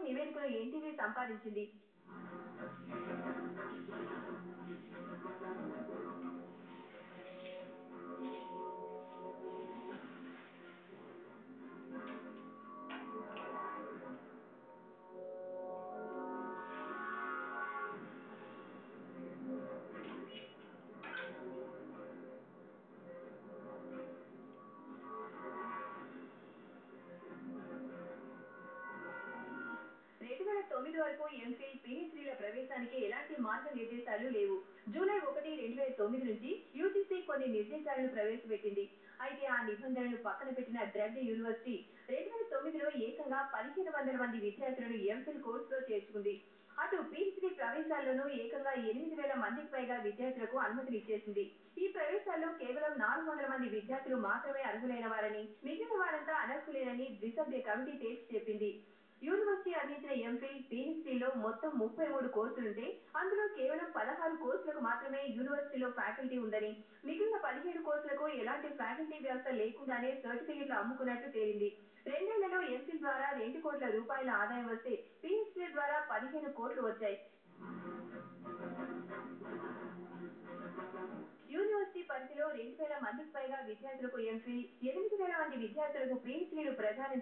నివేదికను ఎన్టీవీ సంపాదించింది. రెండు 2009 వరకు ఎంఫిల్, పీహెచ్డీల ప్రవేశానికి ఎలాంటి మార్గనిర్దేశాలు లేవు. జూలై 1, 2009 నుంచి యూజీసీ కొన్ని నిర్దేశాలను ప్రవేశపెట్టింది. అయితే ఆ నిబంధనలను పక్కన పెట్టిన డ్రగ్డ్ యూనివర్సిటీ 2009లో ఏకంగా 1500 మంది విద్యార్థులను ఎంఫిల్ కోర్సులో చేర్చుకుంది. అటు పీహెచ్డీ ప్రవేశాల్లోనూ ఏకంగా 8000 మందికి పైగా విద్యార్థులకు అనుమతినిచ్చేసింది. ఈ ప్రవేశాల్లో కేవలం 400 మంది విద్యార్థులు మాత్రమే అర్హులైన వారని, మిగిలిన వారంతా అనర్హులేనని ద్విసభ్య కమిటీ తేల్చి చెప్పింది. యూనివర్సిటీ అందించిన ఎంఫిల్, పీహెచ్డీలో మొత్తం 33 కోర్సులుంటే అందులో కేవలం 16 కోర్సులకు మాత్రమే యూనివర్సిటీలో ఫ్యాకల్టీ ఉందని, మిగిలిన 17 కోర్సులకు ఎలాంటి ఫ్యాకల్టీ వ్యవస్థ లేకుండానే సర్టిఫికెట్లు అమ్ముకున్నట్లు తేలింది. 2 ఏళ్లలో ఎంఫిల్ ద్వారా 2 కోట్ల రూపాయల ఆదాయం వస్తే పీహెచ్డీ ద్వారా 15 కోట్లు వచ్చాయి. యూనివర్సిటీ పరిధిలో 2000 మందికి పైగా విద్యార్థులకు ఎంఫిల్, 8000 మంది విద్యార్థులకు పీహెచ్డీలు ప్రదానం